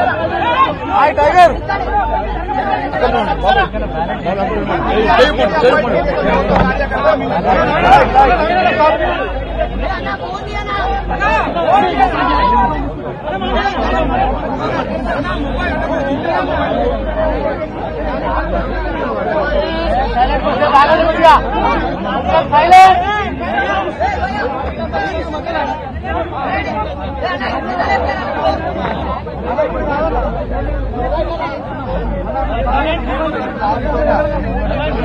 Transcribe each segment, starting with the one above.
Hi tiger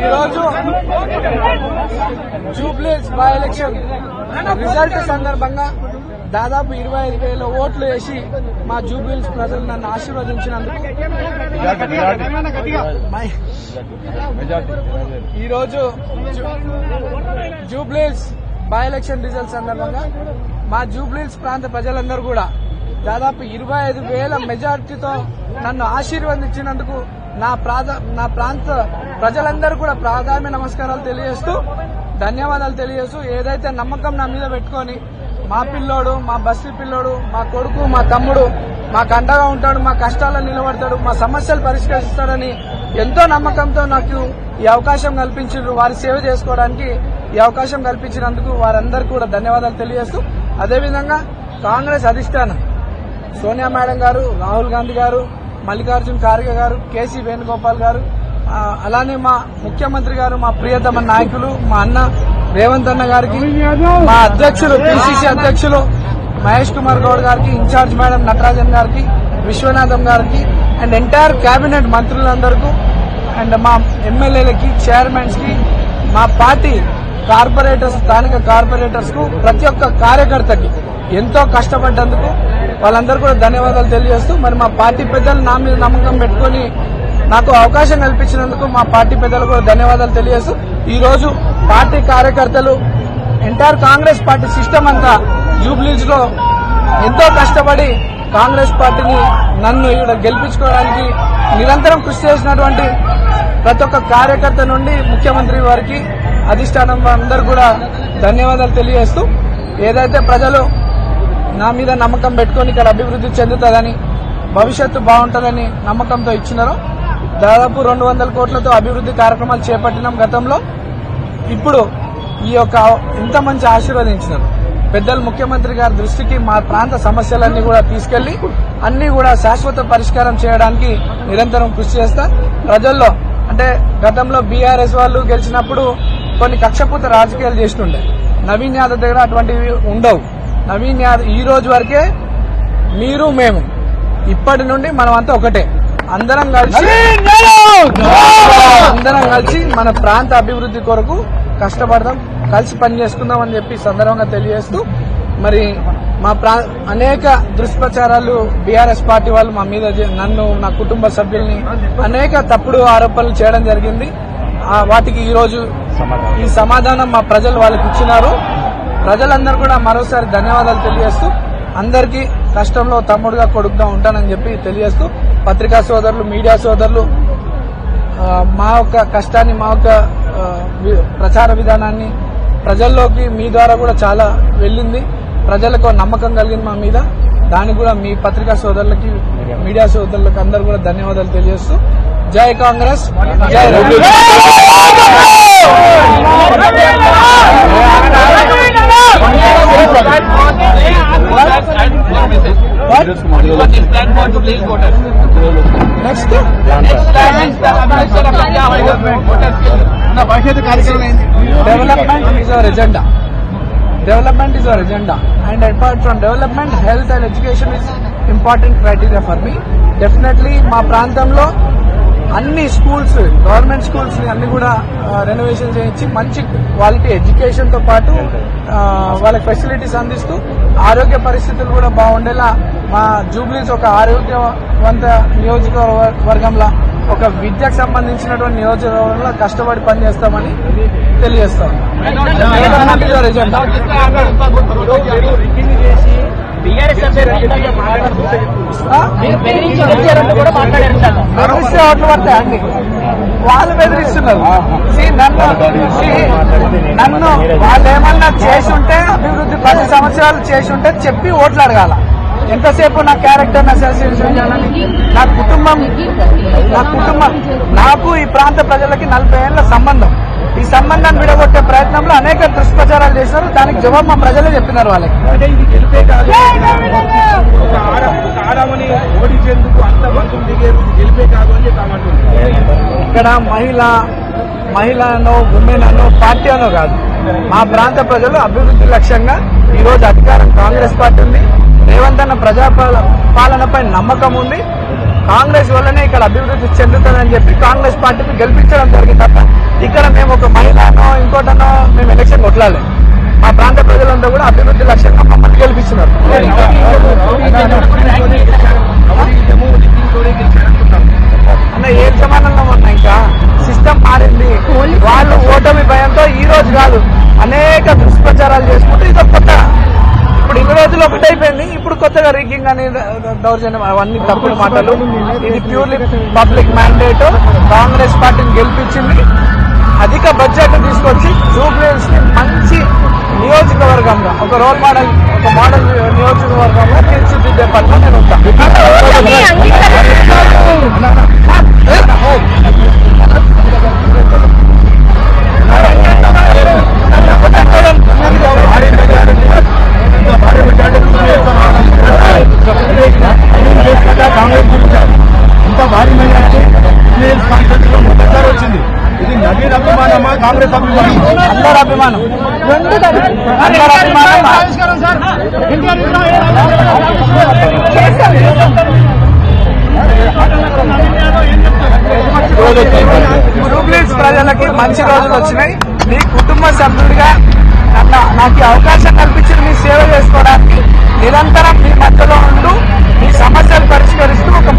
ఈరోజు Jubilee Hills by election result సందర్భంగా దాదాపు 25,000 ఓట్లు వేసి మా జూబ్లీహిల్స్ ప్రజలు నన్ను ఆశీర్వదించినందుకు ఈరోజు జూబ్లీహిల్స్ బై ఎలక్షన్ రిజల్ట్ సందర్భంగా మా జూబ్లీహిల్స్ ప్రాంత ప్రజలందరూ కూడా దాదాపు 25,000 మెజార్టీతో నన్ను ఆశీర్వదించినందుకు నా ప్రాంత ప్రజలందరూ కూడా ప్రాధాన్య నమస్కారాలు తెలియజేస్తూ ధన్యవాదాలు తెలియజేస్తూ ఏదైతే నమ్మకం నా మీద పెట్టుకొని మా పిల్లోడు మా బస్తీ పిల్లోడు మా కొడుకు మా తమ్ముడు మాకు అండగా ఉంటాడు మా కష్టాలను నిలబడతాడు మా సమస్యలు పరిష్కరిస్తాడని ఎంతో నమ్మకంతో నాకు ఈ అవకాశం కల్పించారు వారి సేవ చేసుకోవడానికి ఈ అవకాశం కల్పించినందుకు వారందరికీ కూడా ధన్యవాదాలు తెలియజేస్తూ అదేవిధంగా కాంగ్రెస్ అధిష్టానం సోనియా మేడం గారు రాహుల్ గాంధీ గారు మల్లికార్జున్ ఖార్గే గారు కేసీ వేణుగోపాల్ గారు అలానే మా ముఖ్యమంత్రి గారు మా ప్రియతమ నాయకులు మా అన్న రేవంత్ అన్న గారికి మా అధ్యక్షులు పిసిసి అధ్యక్షులు మహేష్ కుమార్ గౌడ్ గారికి ఇన్ఛార్జ్ మేడం నటరాజన్ గారికి విశ్వనాథం గారికి అండ్ ఎంటైర్ కేబినెట్ మంత్రులందరికీ అండ్ మా ఎమ్మెల్యేలకి చైర్మన్స్ కి మా పార్టీ కార్పొరేటర్స్ స్థానిక కార్పొరేటర్స్ కు ప్రతి ఒక్క కార్యకర్తకి ఎంతో కష్టపడ్డందుకు వాళ్ళందరూ కూడా ధన్యవాదాలు తెలియజేస్తూ మరి మా పార్టీ పెద్దలు నా మీద నమ్మకం పెట్టుకుని నాకు అవకాశం కల్పించినందుకు మా పార్టీ పెద్దలు కూడా ధన్యవాదాలు తెలియజేస్తూ ఈ రోజు పార్టీ కార్యకర్తలు ఎంటైర్ కాంగ్రెస్ పార్టీ సిస్టమ్ అంతా జూబ్లీహిల్స్ లో ఎంతో కష్టపడి కాంగ్రెస్ పార్టీని నన్ను ఇక్కడ గెలిపించుకోవడానికి నిరంతరం కృషి చేసినటువంటి ప్రతి ఒక్క కార్యకర్త నుండి ముఖ్యమంత్రి వారికి అధిష్టానం అందరూ కూడా ధన్యవాదాలు తెలియజేస్తూ ఏదైతే ప్రజలు నా మీద నమ్మకం పెట్టుకుని ఇక్కడ అభివృద్ధి చెందుతుందని భవిష్యత్తు బాగుంటుందని నమ్మకంతో ఇచ్చినారో దాదాపు 200 కోట్లతో అభివృద్ధి కార్యక్రమాలు చేపట్టినాం గతంలో ఇప్పుడు ఈ యొక్క ఇంత మంచి ఆశీర్వదించినారు పెద్దలు ముఖ్యమంత్రి గారి దృష్టికి మా ప్రాంత సమస్యలన్నీ కూడా తీసుకెళ్లి అన్ని కూడా శాశ్వత పరిష్కారం చేయడానికి నిరంతరం కృషి చేస్తా ప్రజల్లో అంటే గతంలో బీఆర్ఎస్ వాళ్ళు గెలిచినప్పుడు కొన్ని కక్షపూత రాజకీయాలు చేస్తుండే నవీన్ యాదవ్ దగ్గర అటువంటివి ఉండవు నవీన్ యాదవ్ ఈ రోజు వరకే మీరు మేము ఇప్పటి నుండి మనమంతా ఒకటే అందరం కలిసి మన ప్రాంత అభివృద్ధి కొరకు కష్టపడదాం కలిసి పనిచేసుకుందాం అని చెప్పి సందర్భంగా తెలియజేస్తూ మరి మా అనేక దుష్ప్రచారాలు బీఆర్ఎస్ పార్టీ వాళ్ళు మా మీద నన్ను నా కుటుంబ సభ్యుల్ని అనేక తప్పుడు ఆరోపణలు చేయడం జరిగింది వాటికి ఈ రోజు ఈ సమాధానం మా ప్రజలు వాళ్ళకి ఇచ్చినారు ప్రజలందరూ కూడా మరోసారి ధన్యవాదాలు తెలియజేస్తూ అందరికీ కష్టంలో తమ్ముడుగా కొడుకుగా ఉంటానని చెప్పి తెలియజేస్తూ పత్రికా సోదరులు మీడియా సోదరులు మా యొక్క కష్టాన్ని మా యొక్క ప్రచార విధానాన్ని ప్రజల్లోకి మీ ద్వారా కూడా చాలా వెళ్ళింది ప్రజలకు నమ్మకం కలిగింది మా మీద దానికి కూడా మీ పత్రికా సోదరులకి మీడియా సోదరులకు అందరూ కూడా ధన్యవాదాలు తెలియజేస్తూ జై కాంగ్రెస్ జై next Development is our agenda, and apart from development, health and education is important criteria for me. Definitely, మా ప్రాంతంలో అన్ని స్కూల్స్ గవర్నమెంట్ స్కూల్స్ ని అన్ని కూడా రెనోవేషన్ చేయించి మంచి క్వాలిటీ ఎడ్యుకేషన్ తో పాటు వాళ్ళకి ఫెసిలిటీస్ అందిస్తూ ఆరోగ్య పరిస్థితులు కూడా బాగుండేలా మా జూబ్లీస్ ఒక ఆరోగ్యవంత నియోజకవర్గంలో ఒక విద్యకు సంబంధించినటువంటి నియోజకవర్గంలో కష్టపడి పనిచేస్తామని తెలియజేస్తాం. ఓట్లు పడతాయండి వాళ్ళు బెదిరిస్తున్నారు. నన్ను వాళ్ళు ఏమన్నా చేసి ఉంటే అభివృద్ధి 10 సంవత్సరాలు చేసి ఉంటే చెప్పి ఓట్లు అడగాల. ఎంతసేపు నా క్యారెక్టర్ అసోసియేషన్ చేయాలని నా కుటుంబం నాకు ఈ ప్రాంత ప్రజలకి 40 ఏళ్ల సంబంధం. ఈ సంబంధాన్ని విడగొట్టే ప్రయత్నంలో అనేక దుష్ప్రచారాలు చేశారు. దానికి జవాబు మా ప్రజలే చెప్పినారు వాళ్ళకి. ఇక్కడ మహిళనో ఉమెన్ అనో పార్టీ అనో కాదు, మా ప్రాంత ప్రజలు అభివృద్ధి లక్ష్యంగా ఈ రోజు అధికారం కాంగ్రెస్ పార్టీ ఉంది. రేవంత్ అన్న ప్రజాపాలనపై నమ్మకం ఉంది. కాంగ్రెస్ వల్లనే ఇక్కడ అభివృద్ధి చెందుతుందని చెప్పి కాంగ్రెస్ పార్టీని గెలిపించడం జరిగింది తప్ప ఇక్కడ మేము ఒక మహిళనో ఇంకోటనో మేము ఎలక్షన్ కొట్లాలి. మా ప్రాంత ప్రజలంతా కూడా అభివృద్ధి లక్ష్యంగా మమ్మల్ని గెలిపిస్తున్నారు. అన్న ఏ జమానంలో ఉన్నా ఇంకా సిస్టమ్ మారింది. వాళ్ళు ఓటమి భయంతో ఈ రోజు కాదు అనేక దుష్ప్రచారాలు చేసుకుంటూ ఇది కొత్త. ఇప్పుడు ఇన్ని రోజులు ఒకటైపోయింది. ఇప్పుడు కొత్తగా రీకింగ్ అని దౌర్జన్యం అవన్నీ తప్పుడు మాటలు. ఇది ప్యూర్లీ పబ్లిక్ మ్యాండేట్. కాంగ్రెస్ పార్టీని గెలిపించింది. అధిక బడ్జెట్ తీసుకొచ్చి జూబ్లీహిల్స్ ని మంచి నియోజకవర్గంగా ఒక మోడల్ నియోజకవర్గంగా తీర్చిదిద్దే పట్ల నేను ఉంటాను. ఇంత భారీ మెజారిటీ మొదటిసారి వచ్చింది. ఇది నవీన్ అభిమానమా కాంగ్రెస్ అభిమానం? అందరు అభిమానం. జూబ్లీహిల్స్ ప్రజలకి మంచి రోజులు వచ్చినాయి. మీ కుటుంబ సభ్యుడిగా నాకు అవకాశం కల్పించి మీ సేవ చేసుకోవడానికి నిరంతరం మీ మధ్యలో ఉంటూ మీ సమస్యలు పరిష్కరిస్తూ ఒక